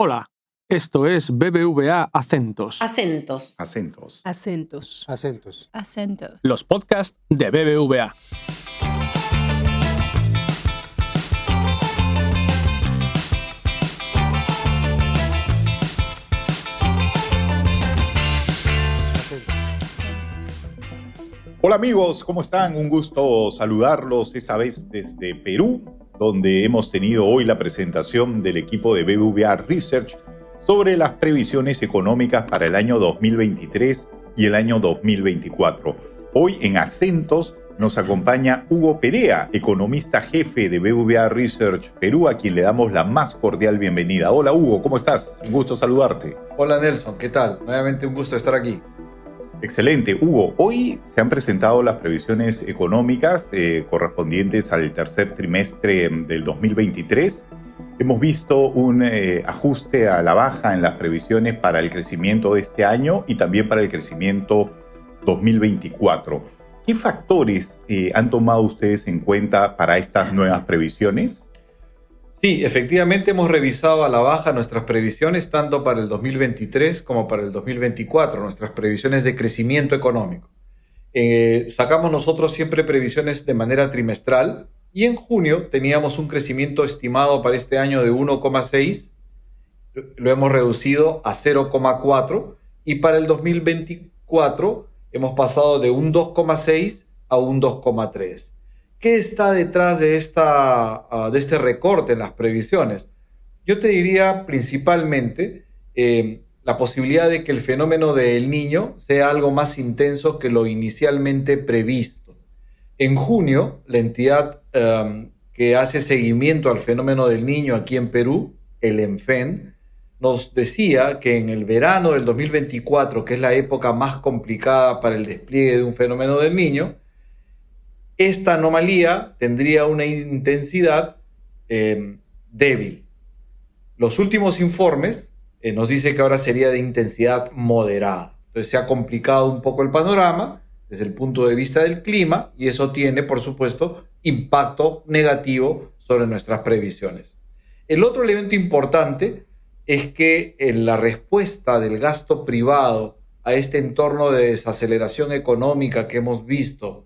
Hola, esto es BBVA Acentos. Acentos. Acentos. Acentos. Acentos. Acentos. Los podcasts de BBVA. Hola amigos, ¿cómo están? Un gusto saludarlos, esta vez desde Perú, donde hemos tenido hoy la presentación del equipo de BBVA Research sobre las previsiones económicas para el año 2023 y el año 2024. Hoy en Acentos nos acompaña Hugo Perea, economista jefe de BBVA Research Perú, a quien le damos la más cordial bienvenida. Hola Hugo, ¿cómo estás? Un gusto saludarte. Hola Nelson, ¿qué tal? Nuevamente un gusto estar aquí. Excelente. Hugo, hoy se han presentado las previsiones económicas correspondientes al tercer trimestre del 2023. Hemos visto un ajuste a la baja en las previsiones para el crecimiento de este año y también para el crecimiento 2024. ¿Qué factores han tomado ustedes en cuenta para estas nuevas previsiones? Sí, efectivamente hemos revisado a la baja nuestras previsiones tanto para el 2023 como para el 2024, nuestras previsiones de crecimiento económico. Sacamos nosotros siempre previsiones de manera trimestral y en junio teníamos un crecimiento estimado para este año de 1,6, lo hemos reducido a 0,4 y para el 2024 hemos pasado de un 2,6 a un 2,3. ¿Qué está detrás de este recorte en las previsiones? Yo te diría principalmente la posibilidad de que el fenómeno del Niño sea algo más intenso que lo inicialmente previsto. En junio, la entidad que hace seguimiento al fenómeno del Niño aquí en Perú, el ENFEN, nos decía que en el verano del 2024, que es la época más complicada para el despliegue de un fenómeno del Niño, esta anomalía tendría una intensidad débil. Los últimos informes nos dicen que ahora sería de intensidad moderada. Entonces se ha complicado un poco el panorama desde el punto de vista del clima y eso tiene, por supuesto, impacto negativo sobre nuestras previsiones. El otro elemento importante es que la respuesta del gasto privado a este entorno de desaceleración económica que hemos visto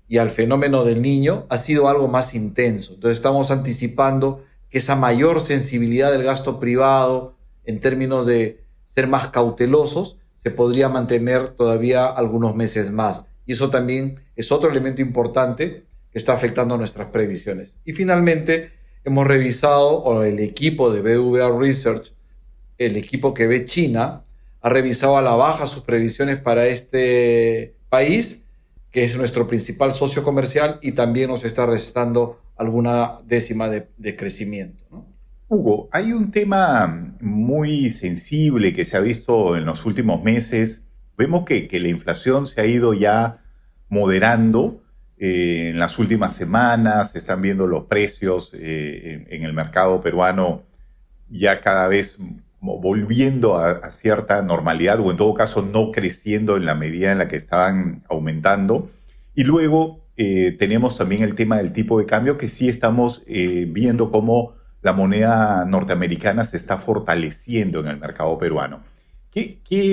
y al fenómeno del Niño ha sido algo más intenso. Entonces estamos anticipando que esa mayor sensibilidad del gasto privado en términos de ser más cautelosos se podría mantener todavía algunos meses más. Y eso también es otro elemento importante que está afectando nuestras previsiones. Y finalmente hemos revisado, o el equipo de BBVA Research, el equipo que ve China, ha revisado a la baja sus previsiones para este país, que es nuestro principal socio comercial y también nos está restando alguna décima de crecimiento, ¿no? Hugo, hay un tema muy sensible que se ha visto en los últimos meses. Vemos que la inflación se ha ido ya moderando en las últimas semanas. Se están viendo los precios en el mercado peruano ya cada vez volviendo a cierta normalidad o en todo caso no creciendo en la medida en la que estaban aumentando. Y luego tenemos también el tema del tipo de cambio que sí estamos viendo cómo la moneda norteamericana se está fortaleciendo en el mercado peruano.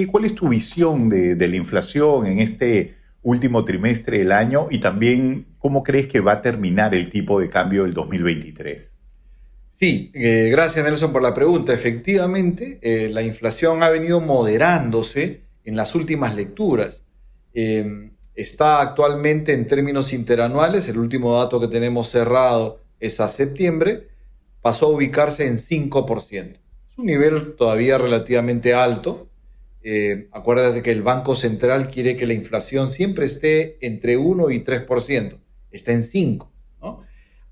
¿Cuál es tu visión de la inflación en este último trimestre del año y también cómo crees que va a terminar el tipo de cambio del 2023? Sí, gracias Nelson por la pregunta. Efectivamente, la inflación ha venido moderándose en las últimas lecturas. Está actualmente en términos interanuales, el último dato que tenemos cerrado es a septiembre, pasó a ubicarse en 5%. Es un nivel todavía relativamente alto. Acuérdate que el Banco Central quiere que la inflación siempre esté entre 1 y 3%. Está en 5%, ¿no?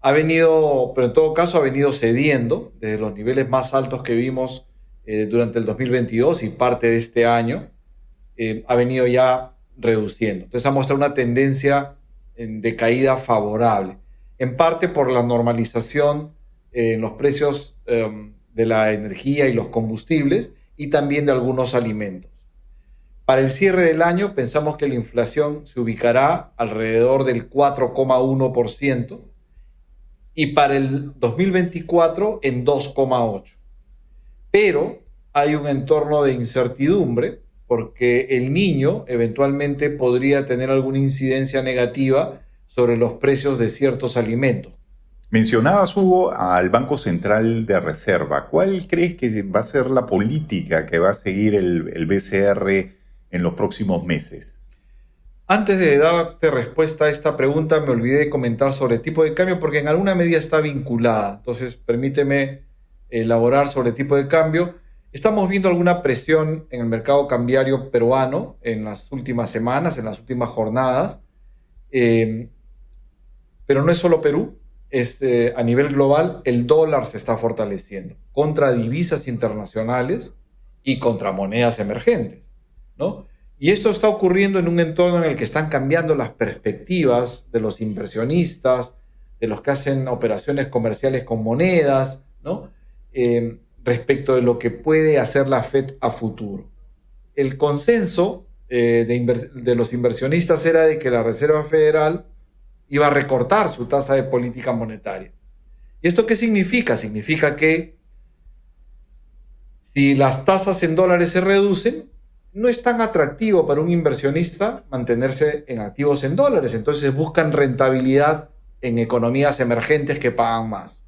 Pero en todo caso ha venido cediendo desde los niveles más altos que vimos durante el 2022 y parte de este año, ha venido ya reduciendo. Entonces ha mostrado una tendencia de caída favorable, en parte por la normalización en los precios de la energía y los combustibles y también de algunos alimentos. Para el cierre del año pensamos que la inflación se ubicará alrededor del 4,1%, y para el 2024 en 2,8%. pero hay un entorno de incertidumbre porque el niño eventualmente podría tener alguna incidencia negativa sobre los precios de ciertos alimentos. Mencionabas, Hugo, al Banco Central de Reserva. ¿Cuál crees que va a ser la política que va a seguir el BCR en los próximos meses? Antes de darte respuesta a esta pregunta, me olvidé de comentar sobre tipo de cambio porque en alguna medida está vinculada. Entonces, permíteme elaborar sobre tipo de cambio. Estamos viendo alguna presión en el mercado cambiario peruano en las últimas semanas, en las últimas jornadas. Pero no es solo Perú. A nivel global, el dólar se está fortaleciendo contra divisas internacionales y contra monedas emergentes, ¿no? Y esto está ocurriendo en un entorno en el que están cambiando las perspectivas de los inversionistas, de los que hacen operaciones comerciales con monedas, ¿no? Respecto de lo que puede hacer la Fed a futuro. El consenso de los inversionistas era de que la Reserva Federal iba a recortar su tasa de política monetaria. ¿Y esto qué significa? Significa que si las tasas en dólares se reducen, no es tan atractivo para un inversionista mantenerse en activos en dólares. Entonces buscan rentabilidad en economías emergentes que pagan más.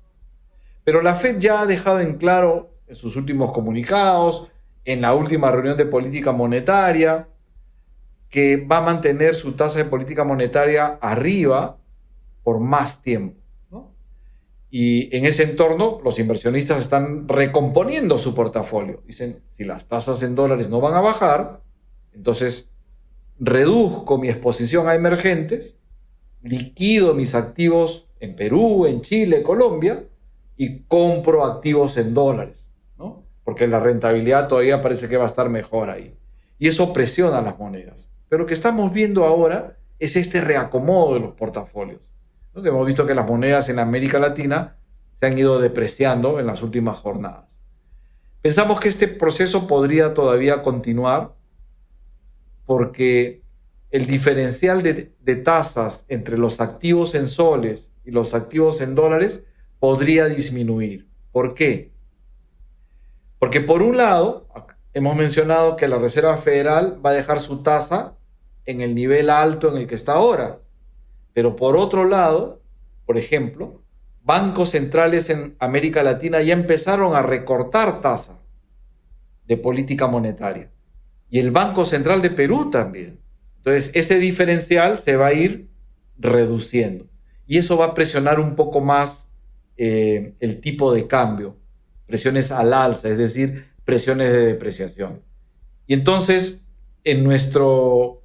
Pero la Fed ya ha dejado en claro en sus últimos comunicados, en la última reunión de política monetaria, que va a mantener su tasa de política monetaria arriba por más tiempo, ¿no? Y en ese entorno, los inversionistas están recomponiendo su portafolio. Dicen, si las tasas en dólares no van a bajar, entonces reduzco mi exposición a emergentes, liquido mis activos en Perú, en Chile, Colombia, y compro activos en dólares, ¿no? Porque la rentabilidad todavía parece que va a estar mejor ahí. Y eso presiona las monedas. Pero lo que estamos viendo ahora es este reacomodo de los portafolios, ¿no? Hemos visto que las monedas en América Latina se han ido depreciando en las últimas jornadas. Pensamos que este proceso podría todavía continuar porque el diferencial de tasas entre los activos en soles y los activos en dólares podría disminuir. ¿Por qué? Porque por un lado, hemos mencionado que la Reserva Federal va a dejar su tasa en el nivel alto en el que está ahora. Pero por otro lado, por ejemplo, bancos centrales en América Latina ya empezaron a recortar tasas de política monetaria. Y el Banco Central de Perú también. Entonces, ese diferencial se va a ir reduciendo. Y eso va a presionar un poco más el tipo de cambio. Presiones al alza, es decir, presiones de depreciación. Y entonces, en nuestro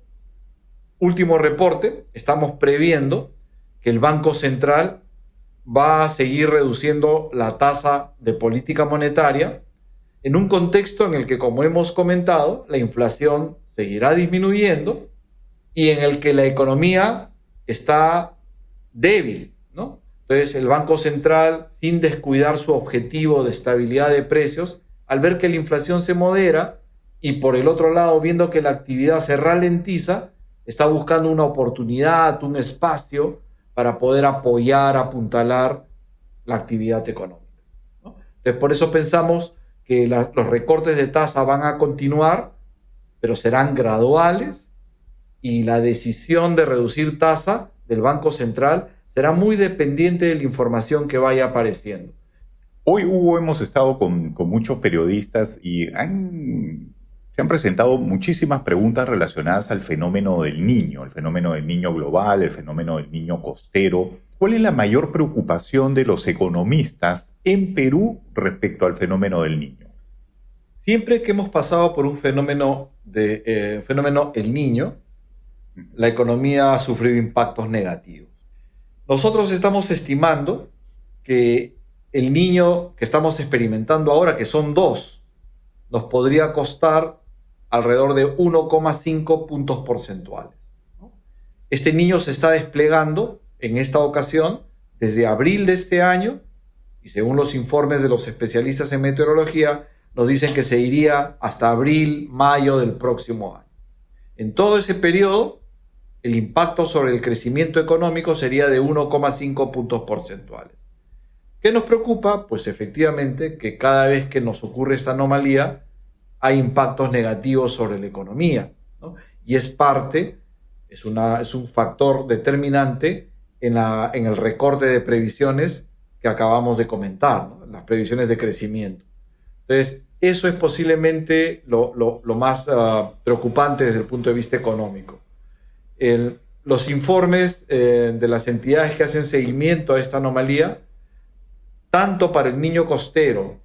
último reporte, estamos previendo que el Banco Central va a seguir reduciendo la tasa de política monetaria en un contexto en el que, como hemos comentado, la inflación seguirá disminuyendo y en el que la economía está débil, ¿no? Entonces, el Banco Central, sin descuidar su objetivo de estabilidad de precios, al ver que la inflación se modera y por el otro lado, viendo que la actividad se ralentiza, está buscando una oportunidad, un espacio para poder apoyar, apuntalar la actividad económica, ¿no? Entonces, por eso pensamos que los recortes de tasa van a continuar, pero serán graduales y la decisión de reducir tasa del Banco Central será muy dependiente de la información que vaya apareciendo. Hoy, Hugo, hemos estado con muchos periodistas y se han presentado muchísimas preguntas relacionadas al fenómeno del niño, el fenómeno del niño global, el fenómeno del niño costero. ¿Cuál es la mayor preocupación de los economistas en Perú respecto al fenómeno del niño? Siempre que hemos pasado por un fenómeno El Niño, la economía ha sufrido impactos negativos. Nosotros estamos estimando que el niño que estamos experimentando ahora, que son 2, nos podría costar alrededor de 1,5 puntos porcentuales, ¿no? Este niño se está desplegando en esta ocasión desde abril de este año y según los informes de los especialistas en meteorología nos dicen que se iría hasta abril, mayo del próximo año. En todo ese periodo, el impacto sobre el crecimiento económico sería de 1,5 puntos porcentuales. ¿Qué nos preocupa? Pues efectivamente que cada vez que nos ocurre esta anomalía hay impactos negativos sobre la economía, ¿no? Y es un factor determinante en el recorte de previsiones que acabamos de comentar, ¿no? Las previsiones de crecimiento. Entonces, eso es posiblemente lo más preocupante desde el punto de vista económico. Los informes de las entidades que hacen seguimiento a esta anomalía, tanto para el niño costero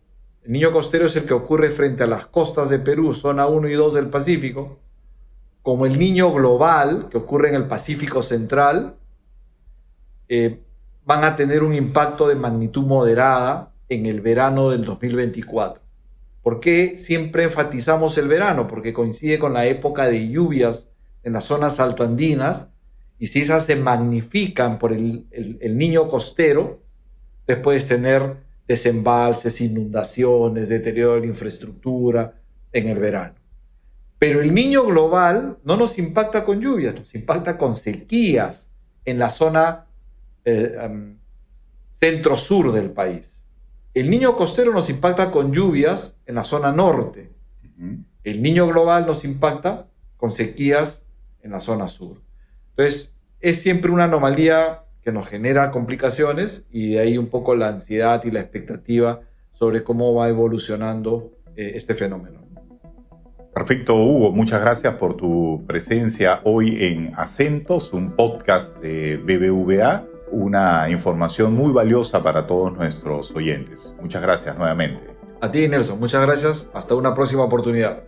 es el que ocurre frente a las costas de Perú, zona 1 y 2 del Pacífico, como el niño global, que ocurre en el Pacífico Central, van a tener un impacto de magnitud moderada en el verano del 2024. ¿Por qué siempre enfatizamos el verano? Porque coincide con la época de lluvias en las zonas altoandinas, y si esas se magnifican por el niño costero, entonces puedes tener desembalses, inundaciones, deterioro de la infraestructura en el verano. Pero el niño global no nos impacta con lluvias, nos impacta con sequías en la zona centro-sur del país. El niño costero nos impacta con lluvias en la zona norte. El niño global nos impacta con sequías en la zona sur. Entonces, es siempre una anomalía que nos genera complicaciones, y de ahí un poco la ansiedad y la expectativa sobre cómo va evolucionando este fenómeno. Perfecto, Hugo. Muchas gracias por tu presencia hoy en Acentos, un podcast de BBVA, una información muy valiosa para todos nuestros oyentes. Muchas gracias nuevamente. A ti, Nelson, muchas gracias. Hasta una próxima oportunidad.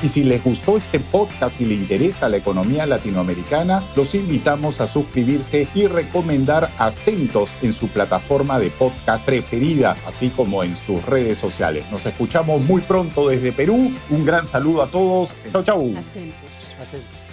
Y si les gustó este podcast y le interesa la economía latinoamericana, los invitamos a suscribirse y recomendar Acentos en su plataforma de podcast preferida, así como en sus redes sociales. Nos escuchamos muy pronto desde Perú. Un gran saludo a todos. Chau, chau. Acentos.